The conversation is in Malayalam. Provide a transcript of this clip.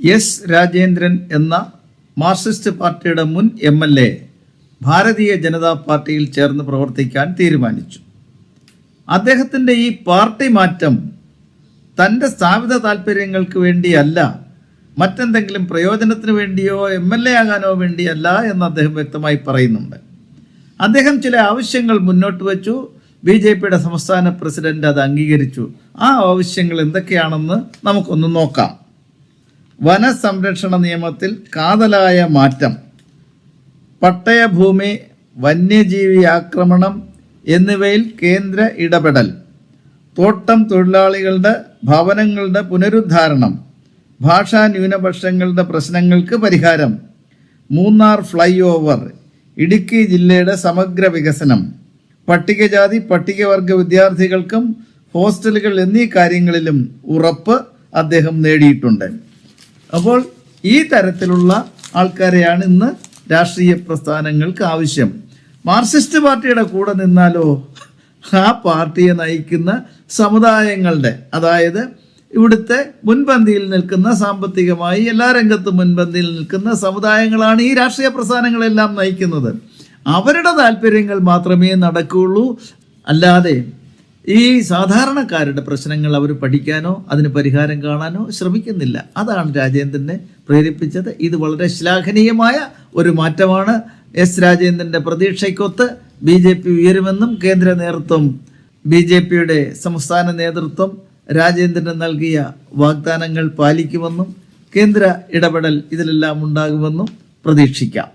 എസ് രാജേന്ദ്രൻ എന്ന മാർക്സിസ്റ്റ് പാർട്ടിയുടെ മുൻ MLA ഭാരതീയ ജനതാ പാർട്ടിയിൽ ചേർന്ന് പ്രവർത്തിക്കാൻ തീരുമാനിച്ചു. അദ്ദേഹത്തിൻ്റെ ഈ പാർട്ടി മാറ്റം തൻ്റെ സ്ഥാപിത താല്പര്യങ്ങൾക്ക് വേണ്ടിയല്ല, മറ്റെന്തെങ്കിലും പ്രയോജനത്തിന് വേണ്ടിയോ MLA ആകാനോ വേണ്ടിയല്ല എന്ന് അദ്ദേഹം വ്യക്തമായി പറയുന്നുണ്ട്. അദ്ദേഹം ചില ആവശ്യങ്ങൾ മുന്നോട്ട് വച്ചു. BJPയുടെ സംസ്ഥാന പ്രസിഡന്റ് അത് അംഗീകരിച്ചു. ആ ആവശ്യങ്ങൾ എന്തൊക്കെയാണെന്ന് നമുക്കൊന്ന് നോക്കാം. വനസംരക്ഷണ നിയമത്തിൽ കാതലായ മാറ്റം, പട്ടയഭൂമി, വന്യജീവി ആക്രമണം എന്നിവയിൽ കേന്ദ്ര ഇടപെടൽ, തോട്ടം തൊഴിലാളികളുടെ ഭവനങ്ങളുടെ പുനരുദ്ധാരണം, ഭാഷാ ന്യൂനപക്ഷങ്ങളുടെ പ്രശ്നങ്ങൾക്ക് പരിഹാരം, മൂന്നാർ ഫ്ലൈ ഓവർ, ഇടുക്കി ജില്ലയുടെ സമഗ്ര വികസനം, പട്ടികജാതി പട്ടികവർഗ വിദ്യാർത്ഥികൾക്കും ഹോസ്റ്റലുകൾ എന്നീ കാര്യങ്ങളിലും ഉറപ്പ് അദ്ദേഹം നേടിയിട്ടുണ്ട്. അപ്പോൾ ഈ തരത്തിലുള്ള ആൾക്കാരെയാണ് ഇന്ന് രാഷ്ട്രീയ പ്രസ്ഥാനങ്ങൾക്ക് ആവശ്യം. മാർക്സിസ്റ്റ് പാർട്ടിയുടെ കൂടെ നിന്നാലോ ആ പാർട്ടിയെ നയിക്കുന്ന സമുദായങ്ങളുടെ, അതായത് ഇവിടുത്തെ മുൻപന്തിയിൽ നിൽക്കുന്ന, സാമ്പത്തികമായി എല്ലാ രംഗത്തും മുൻപന്തിയിൽ നിൽക്കുന്ന സമുദായങ്ങളാണ് ഈ രാഷ്ട്രീയ പ്രസ്ഥാനങ്ങളെല്ലാം നയിക്കുന്നത്. അവരുടെ താല്പര്യങ്ങൾ മാത്രമേ നടക്കുകയുള്ളൂ. അല്ലാതെ ഈ സാധാരണക്കാരുടെ പ്രശ്നങ്ങൾ അവർ പഠിക്കാനോ അതിന് പരിഹാരം കാണാനോ ശ്രമിക്കുന്നില്ല. അതാണ് രാജേന്ദ്രനെ പ്രേരിപ്പിച്ചത്. ഇത് വളരെ ശ്ലാഘനീയമായ ഒരു മാറ്റമാണ്. എസ് രാജേന്ദ്രൻ്റെ പ്രതീക്ഷയ്ക്കൊത്ത് BJP ഉയരുമെന്നും കേന്ദ്ര നേതൃത്വം, BJPയുടെ സംസ്ഥാന നേതൃത്വം രാജേന്ദ്രന് നൽകിയ വാഗ്ദാനങ്ങൾ പാലിക്കുമെന്നും കേന്ദ്ര ഇടപെടൽ ഇതിലെല്ലാം ഉണ്ടാകുമെന്നും പ്രതീക്ഷിക്കാം.